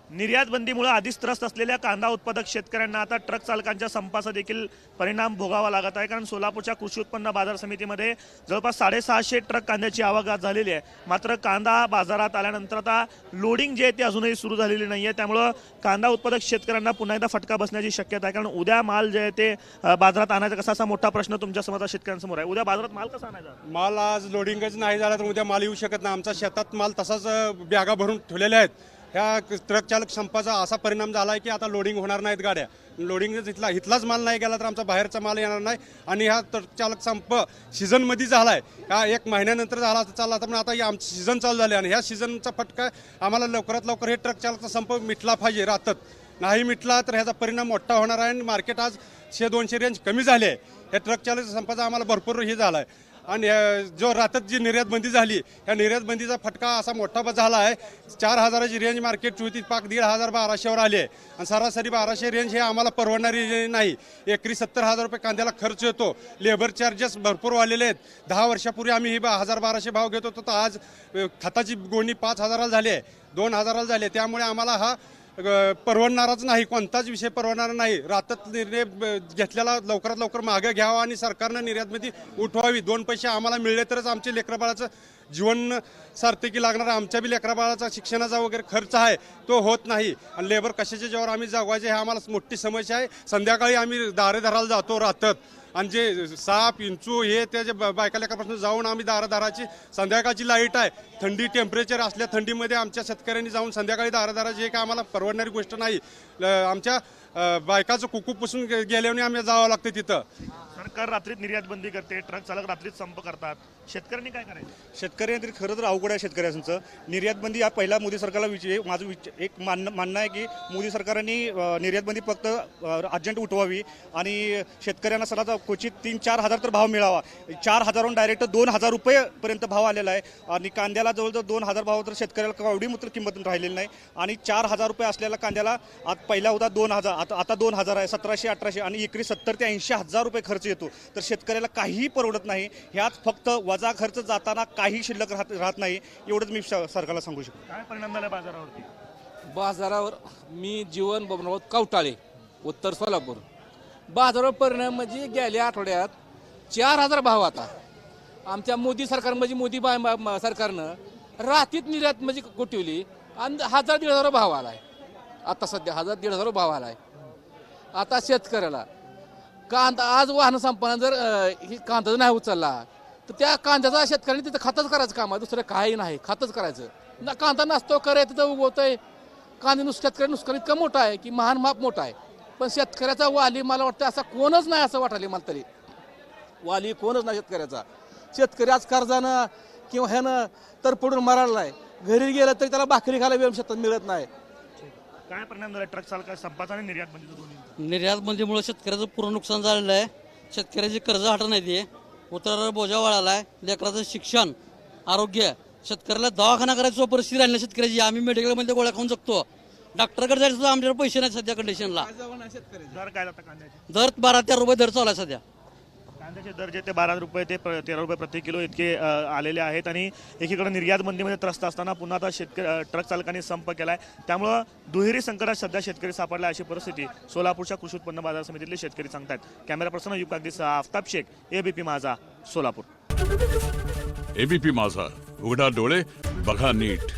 निर्यात बंदीमुळे आधीच त्रस्त असलेल्या कांदा उत्पादक शेतकऱ्यांना आता ट्रक चालकांच्या संपाचा देखील परिणाम भोगावा लागत आहे। कारण सोलापूरच्या कृषी उत्पन्न बाजार समितीमध्ये जवळपास 650 ट्रक कांद्याची आवक झालेली आहे। मात्र कांदा बाजारात आल्यानंतर आता लोडिंग जे आहे ते अजूनही सुरू झालेली नाही आहे। त्यामुळे कांदा उत्पादक शेतकऱ्यांना पुन्हा एकदा फटका बसण्याची शक्यता आहे। कारण उद्या माल जे आहे ते बाजारात आणायचा कसा असा मोठा प्रश्न तुमच्या समोर शेतकऱ्यांसमोर आहे। उद्या बाजारात माल कसा आणायचा? माल आज लोडिंगच नाही झाला तर उद्या माल येऊ शकत नाही। आमच्या शेतात माल तसाच बॅगा भरून ठेवलेल्या आहेत। ह्या ट्रक चालक संपाचा असा परिणाम झाला आहे की आता लोडिंग होणार नाहीत गाड्या। लोडिंग इथलाच माल नाही गेला तर आमचा बाहेरचा माल येणार नाही। आणि हा ट्रक चालक संप सीझनमध्ये झाला आहे, हा 1 महिन्यानंतर झाला चालला तर आता आमचं सीझन चालू झाले आणि ह्या सीझनचा फटका आम्हाला लवकरात लवकर हे ट्रक चालकचा संप मिटला पाहिजे। राहतात नाही मिटला तर ह्याचा परिणाम मोठा होणार आहे आणि मार्केट आज 100-200 रेंज कमी झाली आहे। या ट्रक चालक संपाचा आम्हाला भरपूर हे झाला आहे। आणि जो रातात जी निर्यात बंदी झाली ह्या निर्यात बंदीचा फटका असा मोठा झाला आहे। 4000ची रेंज मार्केट 14,500-12,000वर आली आहे आणि सरासरी 1200 रेंज हे आम्हाला परवडणारी रेंज नाही। एकरी 70,000 रुपये कांद्याला खर्च येतो, लेबर चार्जेस भरपूर वाढलेले आहेत। 10 वर्षापूर्वी आम्ही ही 1000-1200 भाव घेत होतो तर आज खताची गोणी 5000ला झाली आहे, 2000ला झाली आहे। त्यामुळे आम्हाला हा परवडणारच नाही, कोणताच विषय परवडणार नाही। रातात निर्णय घेतलेला लवकरात लवकर मागे घ्यावा आणि सरकारनं निर्यातमध्ये उठवावी। 2 पैसे आम्हाला मिळले तरच आमचे लेकराबाळाचं जीवन सार्थकी लागणार। आमच्या बी लेकराबाळाचा शिक्षणाचा वगैरे खर्च आहे तो होत नाही आणि लेबर कशाच्या जेव्हा आम्ही जगवायचे हे आम्हाला मोठी समस्या आहे। संध्याकाळी आम्ही दारे धरायला जातो राहतात आणि जे साप इंचू हे त्याचे बायका लेकरापासून जाऊन आम्ही दाराची संध्याकाळची लाईट आहे, थंडी टेम्परेचर असल्या थंडीमध्ये आमच्या शेतकऱ्यांनी जाऊन संध्याकाळी दाराची हे काय आम्हाला परवडणारी गोष्ट नाही। आमच्या बायकाचं कुकू पुसून गेल्याने आम्ही जावं लागतं तिथं। सरकार रात्रीत निर्यात बंदी करते, ट्रक चालक रात्रीत संप करतात, शेतकऱ्यांनी काय करायचं? शेतकऱ्यांनी खरं तर अवघड आहे शेतकऱ्यांचं। निर्यात बंदी हा पहिला मोदी सरकारला माझं एक मानणं आहे की मोदी सरकारने निर्यात बंदी फक्त अर्जंट उठवावी आणि शेतकऱ्यांना सरासरी क्वचित 3-4 हजार तर भाव मिळावा। 4000वरून डायरेक्ट 2000 रुपयेपर्यंत भाव आलेला आहे आणि कांद्याला जवळजवळ 2000 भाव तर शेतकऱ्याला कावडी मात्र किंमत राहिलेली नाही। आणि 4000 रुपये असलेल्या कांद्याला आज पहिला होता 2000, आता 2000 आहे, 1700-1800 आणि एकरी 70,000 ते 80,000 रुपये खर्च येतो। तर शेतकऱ्याला काहीही परवडत नाही। ह्यात फक्त वजा खर्च जाताना काही शिल्लक राहत नाही, एवढंच मी सरकारला सांगू शकतो। काय परिणाम झाला बाजारावरती? बाजारावर मी जीवन बबनराव कवटाळे, उत्तर सोलापूर। बाजारावर परिणाम म्हणजे गेल्या आठवड्यात 4000 भाव आता आमच्या मोदी सरकार म्हणजे मोदी सरकारनं रात्रीत निर्यात म्हणजे गोठवली आणि 1000-1500 भाव आलाय। आता सध्या 1000-1500 भाव आलाय। आता शेतकऱ्याला कांदा आज वाहन संपन्न जर ही कांदा नाही उचलला तर त्या कांद्याचा शेतकऱ्यांनी तिथं खतच करायचं काम आहे, दुसरं काही नाही, खतच करायचं ना। कांदा नसतो करायचं तर उगवतंय कांदा शेतकरी नुकसान इतकं मोठं आहे की महान माप मोठा आहे। पण शेतकऱ्याचा वाली मला वाटतं असा कोणच नाही असं वाटायला मला तरी, वाली कोणच नाही शेतकऱ्याचा। शेतकरी आज कर्जानं किंवा ह्यानं तर पडून मरायला आहे, घरी गेलं तरी त्याला भाकरी खायला वेळ शेतात मिळत नाही। काय परिणाम झाला ट्रक चालका संपाचा आणि निर्यात बंदीचा दोन्ही? निर्यात बंदीमुळे शेतकऱ्याचं पूर्ण नुकसान झालेलं आहे। शेतकऱ्याची कर्ज हटत नाही ते, उतरावर बोजा वाढाला आहे, लेकराचं शिक्षण आरोग्य, शेतकऱ्याला दवाखाना करायची परिस्थिती राहिली शेतकऱ्याची। आम्ही मेडिकलमध्ये गोळ्या खाऊन जगतो, डॉक्टरकडे जायचं सुद्धा आमच्याकडे पैसे नाही सध्या कंडिशनला। दर काय जाता कांद्याचे? दर 12-13 रुपये दर चालू आहे सध्या। कांद्याचे दर जे ते 12 रुपये ते 13 रुपये प्रति किलो इतके आलेले आहेत। आणि एकीकडे निर्यात बंदीमध्ये त्रस्त असताना पुन्हा आता ट्रक चालकांनी संप केलाय। त्यामुळं दुहेरी संकटात सध्या शेतकरी सापडला अशी परिस्थिती सोलापूरच्या कृषी उत्पन्न बाजार समितीतले शेतकरी सांगतात। कॅमेरा पर्सन अयुब कागदीसह आफताब शेख, एबीपी माझा, सोलापूर। एबीपी माझा, उघडा डोळे बघा नीट।